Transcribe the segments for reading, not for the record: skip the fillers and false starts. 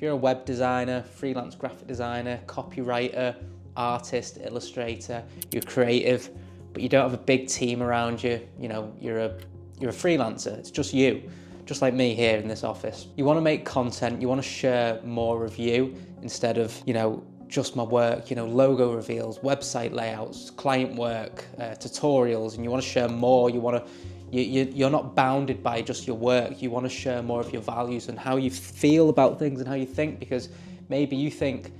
If you're a web designer, freelance graphic designer, copywriter, artist, illustrator, you're creative, but you don't have a big team around you, you know, you're a freelancer, it's just you, just like me here in this office. You want to make content, you want to share more of you instead of, you know, just my work, you know, logo reveals, website layouts, client work, tutorials, and you want to share more. You're not bounded by just your work. You want to share more of your values and how you feel about things and how you think, because maybe you think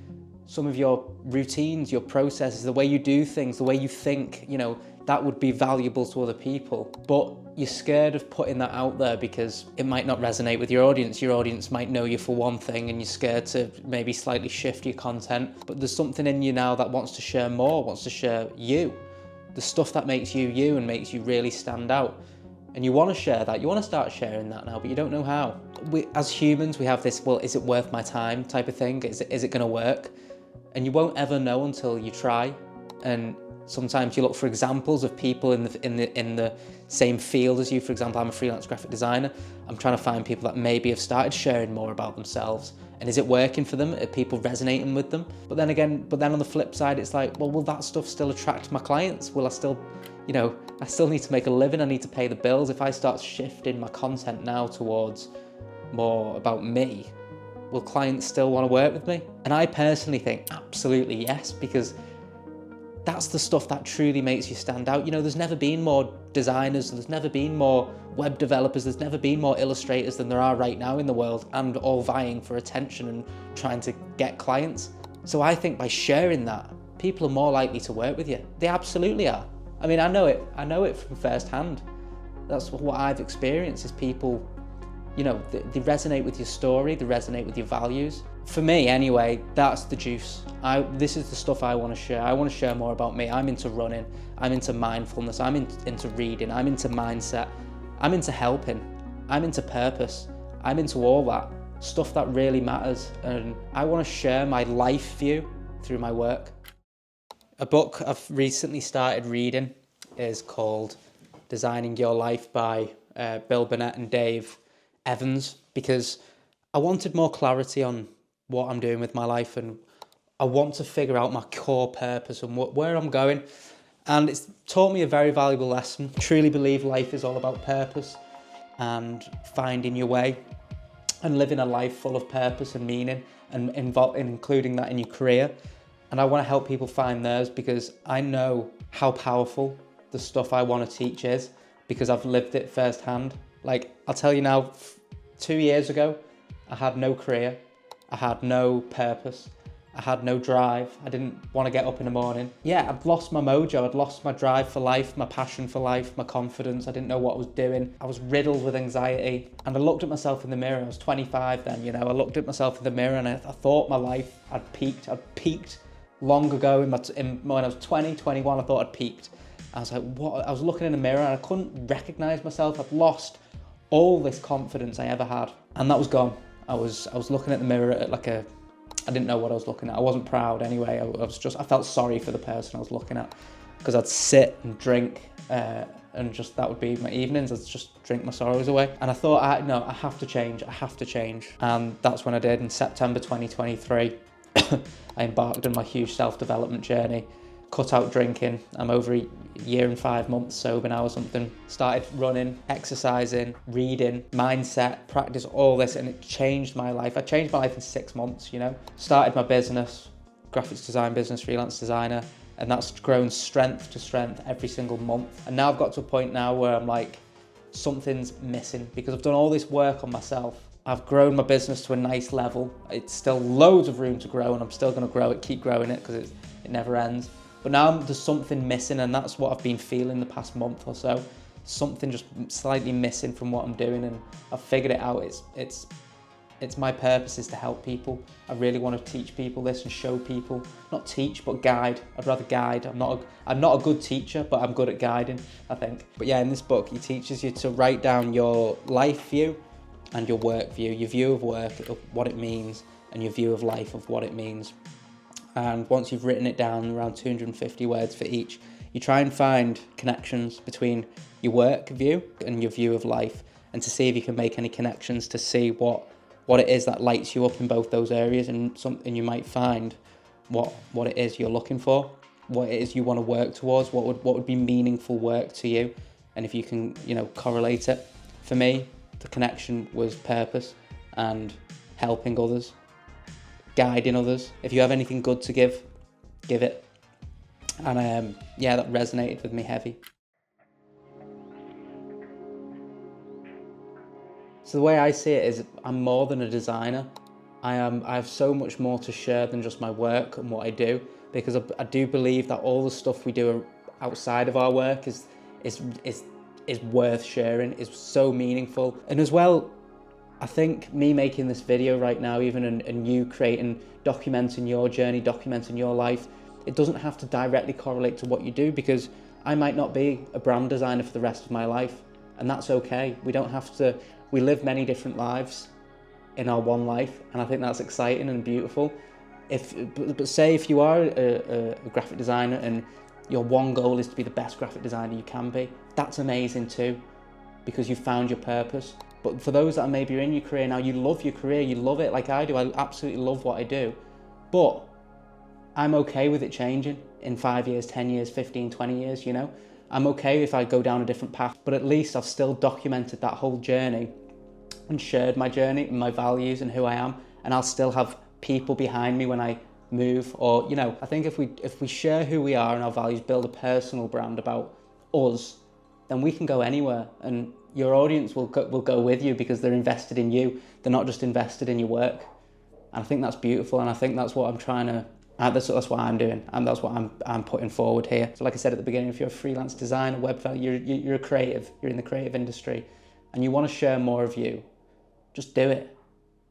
some of your routines, your processes, the way you do things, the way you think, you know, that would be valuable to other people. But you're scared of putting that out there because it might not resonate with your audience. Your audience might know you for one thing and you're scared to maybe slightly shift your content. But there's something in you now that wants to share more, wants to share you. The stuff that makes you you and makes you really stand out. And you want to share that, you want to start sharing that now, but you don't know how. As humans, we have this, well, is it worth my time type of thing? Is it going to work? And you won't ever know until you try. And sometimes you look for examples of people in the same field as you. For example, I'm a freelance graphic designer. I'm trying to find people that maybe have started sharing more about themselves. And is it working for them? Are people resonating with them? But then on the flip side, it's like, well, will that stuff still attract my clients? Will I still, you know, I still need to make a living. I need to pay the bills. If I start shifting my content now towards more about me, will clients still want to work with me? And I personally think absolutely yes, because that's the stuff that truly makes you stand out. You know, there's never been more designers, there's never been more web developers, there's never been more illustrators than there are right now in the world, and all vying for attention and trying to get clients. So I think by sharing that, people are more likely to work with you. They absolutely are. I mean, I know it from first hand. That's what I've experienced, is people, you know, they resonate with your story, they resonate with your values. For me anyway, that's the juice. This is the stuff I want to share. I want to share more about me. I'm into running, I'm into mindfulness, I'm into reading, I'm into mindset, I'm into helping, I'm into purpose, I'm into all that stuff that really matters. And I want to share my life view through my work. A book I've recently started reading is called Designing Your Life by Bill Burnett and Dave Evans, because I wanted more clarity on what I'm doing with my life, and I want to figure out my core purpose and where I'm going. And it's taught me a very valuable lesson. I truly believe life is all about purpose and finding your way and living a life full of purpose and meaning, and including that in your career. And I want to help people find theirs, because I know how powerful the stuff I want to teach is, because I've lived it firsthand. Like, I'll tell you now, 2 years ago, I had no career, I had no purpose, I had no drive, I didn't want to get up in the morning. Yeah, I'd lost my mojo, I'd lost my drive for life, my passion for life, my confidence, I didn't know what I was doing. I was riddled with anxiety, and I looked at myself in the mirror. I was 25 then, you know, I looked at myself in the mirror and I thought my life had peaked. I'd peaked long ago when I was 20, 21, I thought I'd peaked. I was like, what? I was looking in the mirror and I couldn't recognize myself. I'd lost all this confidence I ever had, and that was gone. I was looking at the mirror at I didn't know what I was looking at. I wasn't proud anyway. I felt sorry for the person I was looking at, because I'd sit and drink and just, that would be my evenings. I'd just drink my sorrows away. And I thought, I have to change. And that's when I did. In September 2023, I embarked on my huge self-development journey, cut out drinking. I'm over a year and 5 months sober now or something. Started running, exercising, reading, mindset, practice, all this, and it changed my life. I changed my life in 6 months, you know. Started my business, graphics design business, freelance designer, and that's grown strength to strength every single month. And now I've got to a point now where I'm like, something's missing, because I've done all this work on myself. I've grown my business to a nice level. It's still loads of room to grow, and I'm still going to grow it, keep growing it, because it never ends. But now there's something missing, and that's what I've been feeling the past month or so. Something just slightly missing from what I'm doing, and I've figured it out. It's my purpose is to help people. I really want to teach people this and show people, not teach, but guide. I'd rather guide. I'm not a good teacher, but I'm good at guiding, I think. But yeah, in this book, he teaches you to write down your life view and your work view, your view of work, of what it means, and your view of life, of what it means. And once you've written it down, around 250 words for each, you try and find connections between your work view and your view of life, and to see if you can make any connections, to see what what it is that lights you up in both those areas, and something you might find what it is you're looking for, what it is you want to work towards, what would be meaningful work to you, and if you can, you know, correlate it. For me, the connection was purpose and helping others, guiding others. If you have anything good to give it. And yeah, that resonated with me heavy. So the way I see it is, I'm more than a designer. I have so much more to share than just my work and what I do, because I do believe that all the stuff we do outside of our work is worth sharing, is so meaningful. And as well, I think me making this video right now, even and you documenting your journey, documenting your life, it doesn't have to directly correlate to what you do, because I might not be a brand designer for the rest of my life, and that's okay. We don't have to, we live many different lives in our one life, and I think that's exciting and beautiful. But say if you are a graphic designer and your one goal is to be the best graphic designer you can be, that's amazing too, because you found your purpose. But for those that are maybe in your career now, you love your career, you love it like I do, I absolutely love what I do, but I'm okay with it changing in 5 years, 10 years, 15, 20 years, you know? I'm okay if I go down a different path, but at least I've still documented that whole journey and shared my journey and my values and who I am, and I'll still have people behind me when I move. Or, you know, I think if we share who we are and our values, build a personal brand about us, then we can go anywhere, and your audience will go with you because they're invested in you. They're not just invested in your work. And I think that's beautiful, and I think that's what I'm trying to, that's what I'm doing, and that's what I'm putting forward here. So like I said at the beginning, if you're a freelance designer, web developer, you're a creative, you're in the creative industry, and you want to share more of you, just do it.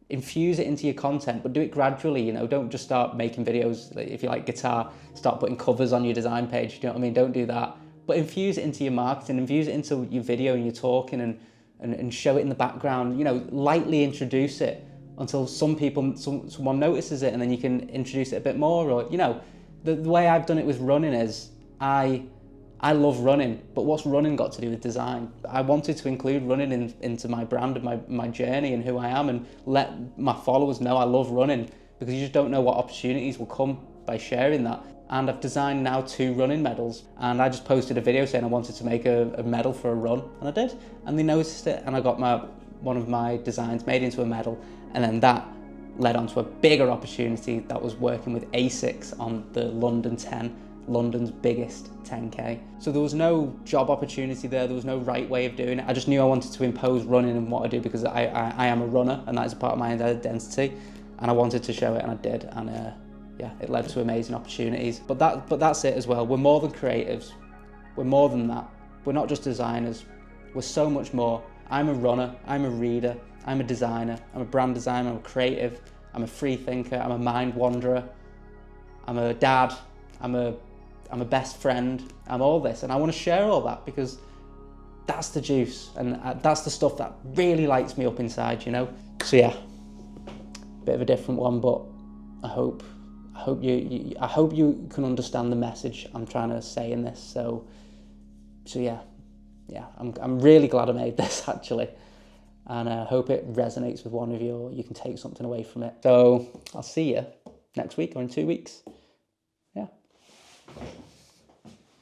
Infuse it into your content, but do it gradually, you know. Don't just start making videos. If you like guitar, start putting covers on your design page, you know what I mean? Don't do that. But infuse it into your marketing, infuse it into your video and your talking, and show it in the background, you know, lightly introduce it until someone notices it, and then you can introduce it a bit more. Or, you know, the way I've done it with running is, I love running, but what's running got to do with design? I wanted to include running into my brand and my journey and who I am, and let my followers know I love running, because you just don't know what opportunities will come by sharing that. And I've designed now 2 running medals, and I just posted a video saying I wanted to make a medal for a run, and I did, and they noticed it, and I got one of my designs made into a medal, and then that led on to a bigger opportunity that was working with ASICS on the London 10, London's biggest 10K. So there was no job opportunity there was no right way of doing it. I just knew I wanted to impose running in what I do, because I am a runner, and that is a part of my identity, and I wanted to show it, and I did, and yeah, it led to amazing opportunities. But that's it as well. We're more than creatives. We're more than that. We're not just designers. We're so much more. I'm a runner, I'm a reader, I'm a designer, I'm a brand designer, I'm a creative, I'm a free thinker, I'm a mind wanderer, I'm a dad, I'm a best friend, I'm all this, and I want to share all that, because that's the juice, and that's the stuff that really lights me up inside, you know? So yeah, bit of a different one, but I hope you can understand the message I'm trying to say in this. So yeah, I'm really glad I made this, actually, and I hope it resonates with one of you, or you can take something away from it. So I'll see you next week or in 2 weeks. Yeah.